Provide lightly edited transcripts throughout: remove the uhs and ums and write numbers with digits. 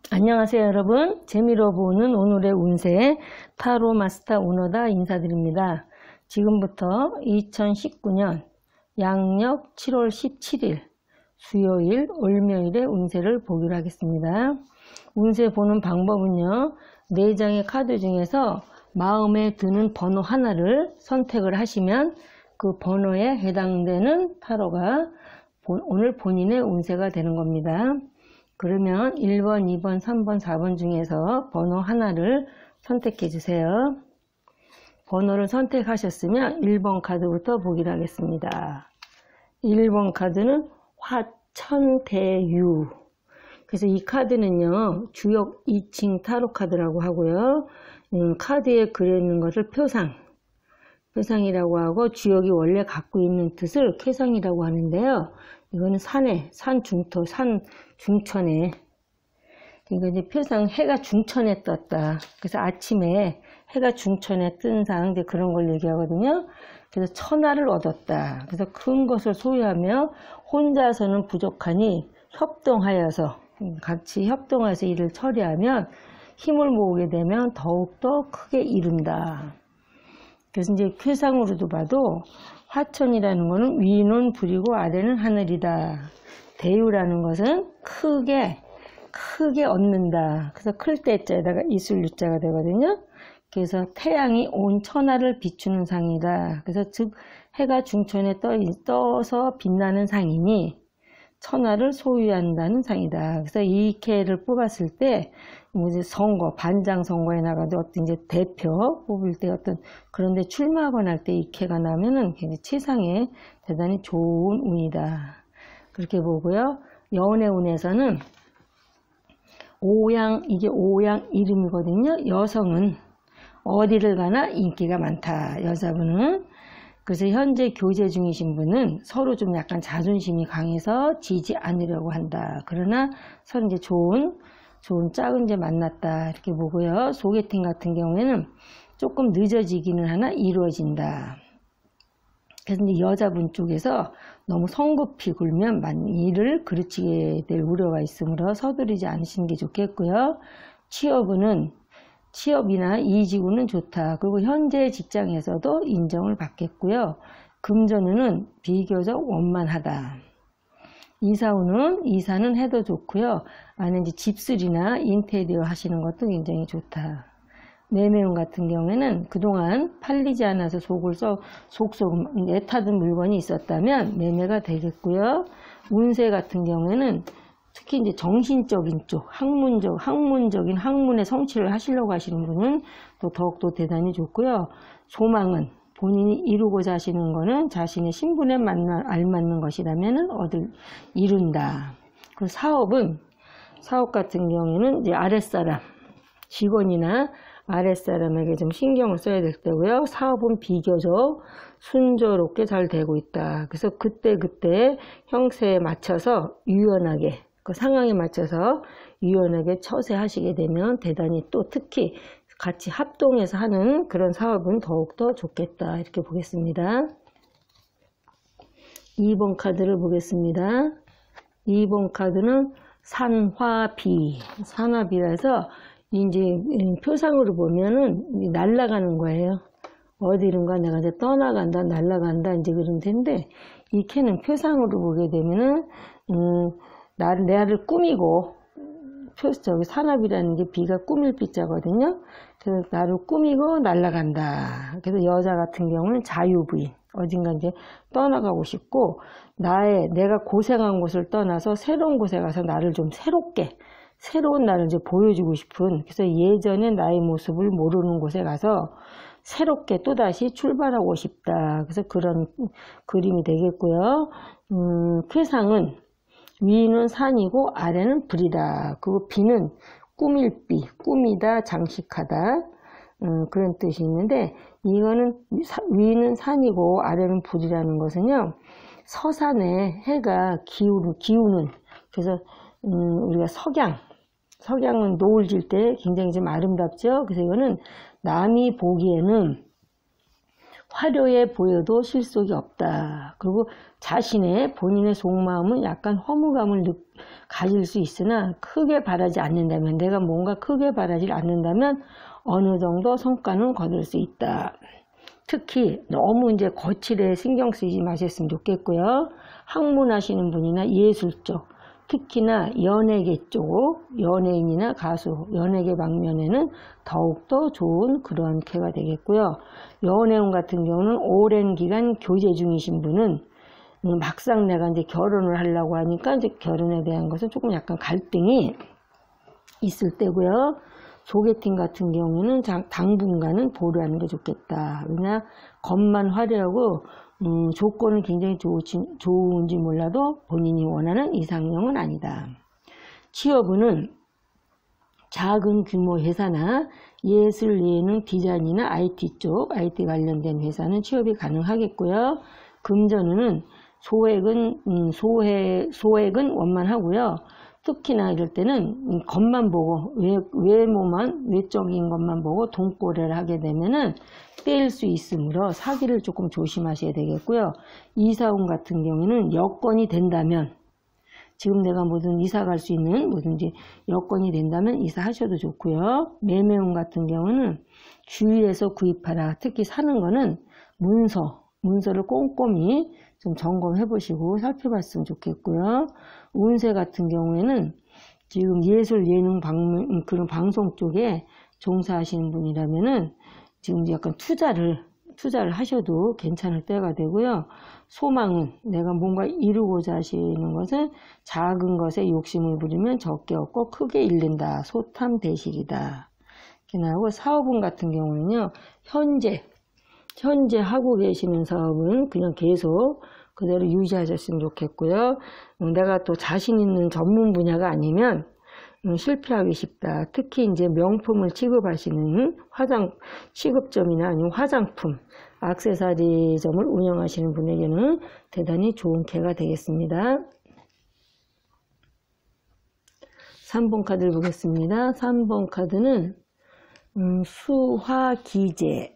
안녕하세요 여러분. 재미로 보는 오늘의 운세 타로 마스터 오너다 인사드립니다. 지금부터 2019년 양력 7월 17일 수요일 월묘일의 운세를 보기로 하겠습니다. 운세 보는 방법은요, 4장의 카드 중에서 마음에 드는 번호 하나를 선택을 하시면 그 번호에 해당되는 타로가 오늘 본인의 운세가 되는 겁니다. 그러면 1번, 2번, 3번, 4번 중에서 번호 하나를 선택해 주세요. 번호를 선택하셨으면 1번 카드부터 보기로 하겠습니다. 1번 카드는 화천대유. 그래서 이 카드는요, 주역 2층 타로 카드라고 하고요. 카드에 그려있는 것을 표상이라고 하고, 주역이 원래 갖고 있는 뜻을 쾌상이라고 하는데요. 이거는 산 중천에. 그러니까 이제 표상 해가 중천에 떴다. 그래서 아침에 해가 중천에 뜬 상, 이제 그런 걸 얘기하거든요. 그래서 천하를 얻었다. 그래서 큰 것을 소유하며 혼자서는 부족하니 같이 협동해서 일을 처리하면 힘을 모으게 되면 더욱더 크게 이룬다. 그래서 이제 쾌상으로도 봐도 화천이라는 것은 위는 불이고 아래는 하늘이다. 대유라는 것은 크게 얻는다. 그래서 클 때자에다가 이슬 유자가 되거든요. 그래서 태양이 온 천하를 비추는 상이다. 그래서 즉 해가 중천에 떠서 빛나는 상이니 천하를 소유한다는 상이다. 그래서 이 캐를 뽑았을 때 이제 반장 선거에 나가도 어떤 이제 대표 뽑을 때 그런데 출마하거나 할 때 이 캐가 나면은 굉장히 치상에 대단히 좋은 운이다. 그렇게 보고요. 연애 운에서는 이게 오양 이름이거든요. 여성은 어디를 가나 인기가 많다. 여자분은. 그래서 현재 교제 중이신 분은 서로 좀 약간 자존심이 강해서 지지 않으려고 한다. 그러나 서로 이제 좋은 짝은 이제 만났다. 이렇게 보고요. 소개팅 같은 경우에는 조금 늦어지기는 하나 이루어진다. 그래서 이제 여자분 쪽에서 너무 성급히 굴면 일을 그르치게 될 우려가 있으므로 서두르지 않으시는 게 좋겠고요. 취업이나 이직운은 좋다. 그리고 현재 직장에서도 인정을 받겠고요. 금전운은 비교적 원만하다. 이사는 해도 좋고요. 안에 이제 집수리나 인테리어 하시는 것도 굉장히 좋다. 매매운 같은 경우에는 그동안 팔리지 않아서 애타던 물건이 있었다면 매매가 되겠고요. 운세 같은 경우에는 특히 이제 정신적인 쪽, 학문의 성취를 하시려고 하시는 분은 또 더욱더 대단히 좋고요. 소망은 본인이 이루고자 하시는 거는 자신의 신분에 알맞는 것이라면 이룬다. 그 사업 같은 경우에는 이제 직원이나 아랫사람에게 좀 신경을 써야 될 때고요. 사업은 비교적 순조롭게 잘 되고 있다. 그래서 그때 형세에 맞춰서 유연하게, 그 상황에 맞춰서 유연하게 처세하시게 되면 대단히 또 특히 같이 합동해서 하는 그런 사업은 더욱더 좋겠다. 이렇게 보겠습니다. 2번 카드를 보겠습니다. 2번 카드는 산화비라서 이제 표상으로 보면은 날아가는 거예요. 어디론가 내가 이제 떠나간다, 날아간다, 이제 그런 텐데, 이 캐는 표상으로 보게 되면은, 나를 꾸미고, 산업이라는 게 비가 꾸밀 비자거든요. 그래서 나를 꾸미고 날아간다. 그래서 여자 같은 경우는 자유부인. 어딘가 이제 떠나가고 싶고, 내가 고생한 곳을 떠나서 새로운 곳에 가서 나를 좀 새로운 나를 이제 보여주고 싶은, 그래서 예전에 나의 모습을 모르는 곳에 가서 새롭게 또다시 출발하고 싶다. 그래서 그런 그림이 되겠고요. 쾌상은 위는 산이고 아래는 불이다. 그리고 비는 꾸미다, 장식하다. 그런 뜻이 있는데, 이거는 위는 산이고 아래는 불이라는 것은요, 서산에 해가 기우는, 그래서 우리가 석양은 노을 질 때 굉장히 좀 아름답죠. 그래서 이거는 남이 보기에는 화려해 보여도 실속이 없다. 그리고 자신의 본인의 속마음은 약간 허무감을 가질 수 있으나 크게 바라지 않는다면, 내가 뭔가 크게 바라지 않는다면 어느 정도 성과는 거둘 수 있다. 특히 너무 이제 거칠에 신경 쓰지 마셨으면 좋겠고요. 학문하시는 분이나 예술 쪽, 특히나 연예계 쪽, 연예인이나 가수, 연예계 방면에는 더욱더 좋은 그러한 캐가 되겠고요. 연애운 같은 경우는 오랜 기간 교제 중이신 분은 막상 내가 이제 결혼을 하려고 하니까 이제 결혼에 대한 것은 조금 약간 갈등이 있을 때고요. 소개팅 같은 경우에는 당분간은 보류하는 게 좋겠다. 왜냐, 겉만 화려하고 조건은 굉장히 좋은지 몰라도 본인이 원하는 이상형은 아니다. 취업은 작은 규모 회사나 예술, 예능, 디자인이나 IT 쪽, IT 관련된 회사는 취업이 가능하겠고요. 금전운은 소액은 원만하고요. 특히나 이럴 때는 겉만 보고 외모만, 외적인 것만 보고 돈꼬래를 하게 되면은 떼일 수 있으므로 사기를 조금 조심하셔야 되겠고요. 이사운 같은 경우에는 여건이 된다면, 지금 내가 뭐든 이사 갈 수 있는 뭐든지 여건이 된다면 이사하셔도 좋고요. 매매운 같은 경우는 주위에서 구입하라. 특히 사는 거는 문서를 꼼꼼히 좀 점검해 보시고 살펴봤으면 좋겠고요. 운세 같은 경우에는 지금 예술, 예능, 그런 방송 쪽에 종사하시는 분이라면은 지금 약간 투자를 하셔도 괜찮을 때가 되고요. 소망은 내가 뭔가 이루고자 하시는 것은 작은 것에 욕심을 부리면 적게 얻고 크게 잃는다. 소탐대실이다. 이렇게 나오고, 사업운 같은 경우는요, 현재 하고 계시는 사업은 그냥 계속 그대로 유지하셨으면 좋겠고요. 내가 또 자신 있는 전문 분야가 아니면 실패하기 쉽다. 특히 이제 명품을 취급하시는 취급점이나 아니면 화장품, 액세서리점을 운영하시는 분에게는 대단히 좋은 기회가 되겠습니다. 3번 카드를 보겠습니다. 3번 카드는 수화기재.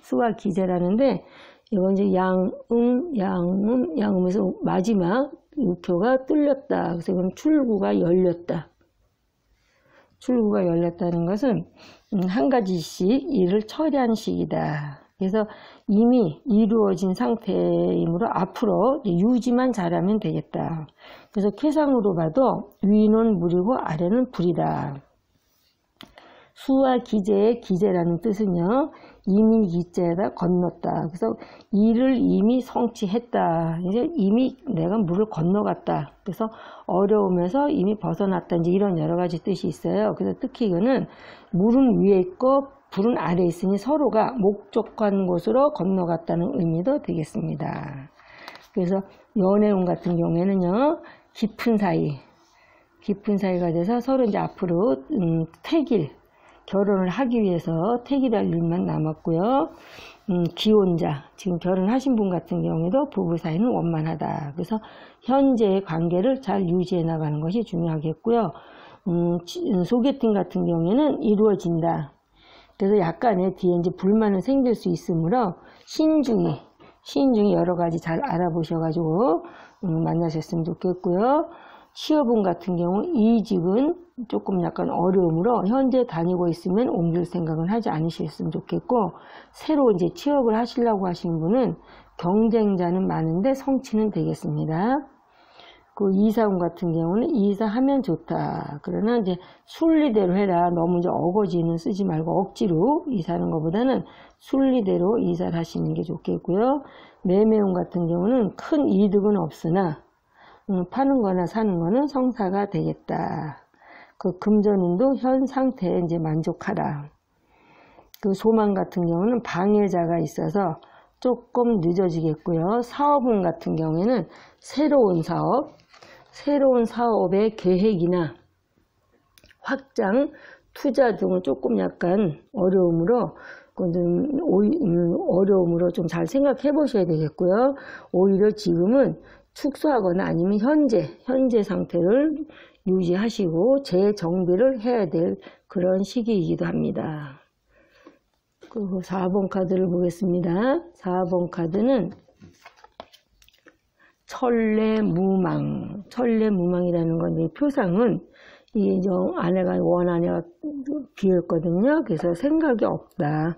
수화기재라는데, 이건 이제 양음에서 마지막 육효가 뚫렸다. 그래서 이건 출구가 열렸다. 출구가 열렸다는 것은 한 가지씩 일을 처리한 시기다. 그래서 이미 이루어진 상태이므로 앞으로 유지만 잘하면 되겠다. 그래서 쾌상으로 봐도 위는 물이고 아래는 불이다. 수와 기재의 기재라는 뜻은요, 이미 기재에다 건넜다. 그래서 일을 이미 성취했다. 이제 이미 내가 물을 건너갔다. 그래서 어려움에서 이미 벗어났다. 이제 이런 여러 가지 뜻이 있어요. 그래서 특히 이거는 물은 위에 있고 불은 아래에 있으니 서로가 목적한 곳으로 건너갔다는 의미도 되겠습니다. 그래서 연애운 같은 경우에는요, 깊은 사이가 돼서 서로 이제 앞으로 결혼을 하기 위해서 태길할 일만 남았고요. 기혼자, 지금 결혼하신 분 같은 경우에도 부부 사이는 원만하다. 그래서 현재의 관계를 잘 유지해 나가는 것이 중요하겠고요. 소개팅 같은 경우에는 이루어진다. 그래서 약간의 뒤에 이제 불만은 생길 수 있으므로 신중히 여러 가지 잘 알아보셔가지고 만나셨으면 좋겠고요. 취업운 같은 경우 이직은 조금 약간 어려움으로 현재 다니고 있으면 옮길 생각은 하지 않으셨으면 좋겠고, 새로 이제 취업을 하시려고 하시는 분은 경쟁자는 많은데 성취는 되겠습니다. 그 이사운 같은 경우는 이사하면 좋다. 그러나 이제 순리대로 해라. 너무 이제 어거지는 쓰지 말고 억지로 이사하는 것보다는 순리대로 이사를 하시는 게 좋겠고요. 매매운 같은 경우는 큰 이득은 없으나 파는 거나 사는 거는 성사가 되겠다. 그 금전운도 현 상태에 이제 만족하라. 그 소망 같은 경우는 방해자가 있어서 조금 늦어지겠고요. 사업운 같은 경우에는 새로운 사업의 계획이나 확장, 투자 등은 조금 약간 어려움으로 좀 잘 생각해 보셔야 되겠고요. 오히려 지금은 축소하거나 아니면 현재 상태를 유지하시고 재정비를 해야 될 그런 시기이기도 합니다. 그리고 4번 카드를 보겠습니다. 4번 카드는 천례무망. 천례무망이라는 건 이 표상은 이 아내가 원아내가 비었거든요. 그래서 생각이 없다.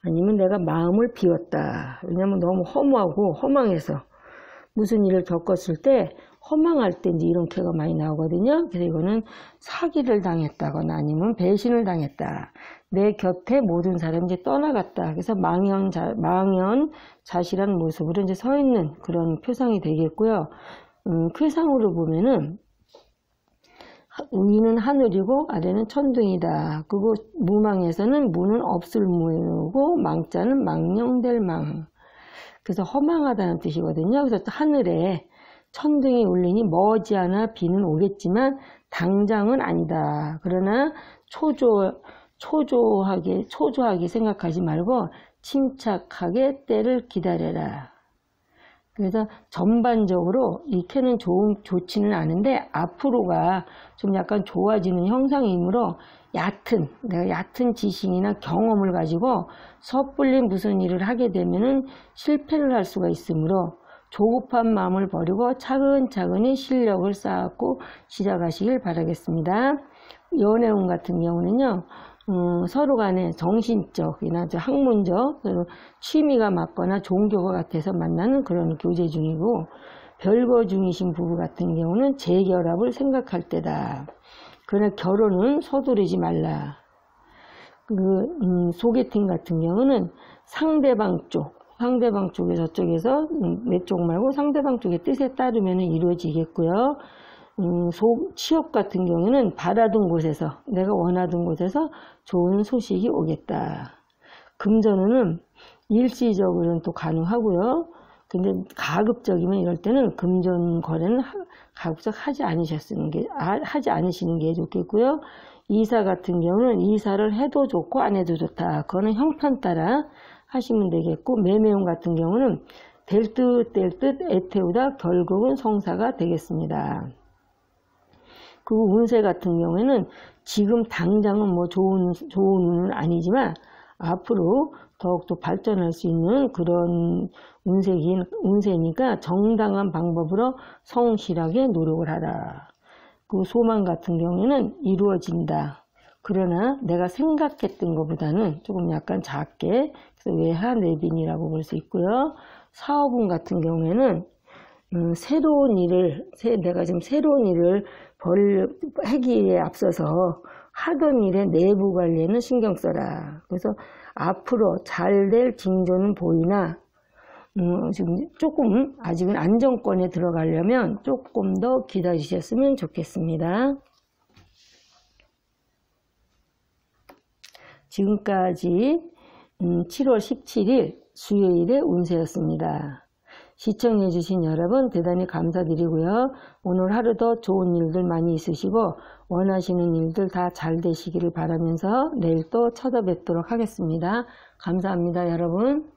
아니면 내가 마음을 비웠다. 왜냐면 너무 허무하고 허망해서 무슨 일을 겪었을 때 허망할 때 이제 이런 쾌가 많이 나오거든요. 그래서 이거는 사기를 당했다거나 아니면 배신을 당했다. 내 곁에 모든 사람이 이제 떠나갔다. 그래서 망연자실한 모습으로 이제 서 있는 그런 표상이 되겠고요. 쾌상으로 보면은 위는 하늘이고 아래는 천둥이다. 그리고 무망에서는 무는 없을 무고 망자는 망령될 망. 그래서 허망하다는 뜻이거든요. 그래서 하늘에 천둥이 울리니 머지않아 비는 오겠지만 당장은 아니다. 그러나 초조하게 생각하지 말고 침착하게 때를 기다려라. 그래서 전반적으로 이 캐는 좋지는 않은데 앞으로가 좀 약간 좋아지는 형상이므로 내가 얕은 지식이나 경험을 가지고 섣불리 무슨 일을 하게 되면은 실패를 할 수가 있으므로 조급한 마음을 버리고 차근차근히 실력을 쌓고 시작하시길 바라겠습니다. 연애운 같은 경우는요. 서로 간에 정신적이나 학문적 취미가 맞거나 종교가 같아서 만나는 그런 교제 중이고, 별거 중이신 부부 같은 경우는 재결합을 생각할 때다. 그러나 결혼은 서두르지 말라. 소개팅 같은 경우는 상대방 쪽에 저쪽에서 내 쪽 말고 상대방 쪽의 뜻에 따르면 이루어지겠고요. 취업 같은 경우는 바라던 곳에서, 내가 원하던 곳에서 좋은 소식이 오겠다. 금전운은 일시적으로는 또 가능하고요. 근데 가급적이면 이럴 때는 금전 거래는 가급적 하지 않으시는 게 좋겠고요. 이사 같은 경우는 이사를 해도 좋고 안 해도 좋다. 그거는 형편 따라 하시면 되겠고, 매매운 같은 경우는 될 듯 애태우다 결국은 성사가 되겠습니다. 그 운세 같은 경우에는 지금 당장은 뭐 좋은 운은 아니지만 앞으로 더욱더 발전할 수 있는 그런 운세니까 정당한 방법으로 성실하게 노력을 하라. 그 소망 같은 경우에는 이루어진다. 그러나 내가 생각했던 것보다는 조금 약간 작게, 그래서 외하내빈이라고 볼 수 있고요. 사업운 같은 경우에는 내가 지금 새로운 일을 하기에 앞서서 하던 일의 내부 관리에는 신경 써라. 그래서 앞으로 잘 될 징조는 보이나 지금 조금 아직은 안정권에 들어가려면 조금 더 기다리셨으면 좋겠습니다. 지금까지 7월 17일 수요일의 운세였습니다. 시청해주신 여러분 대단히 감사드리고요. 오늘 하루도 좋은 일들 많이 있으시고 원하시는 일들 다 잘 되시기를 바라면서 내일 또 찾아뵙도록 하겠습니다. 감사합니다, 여러분.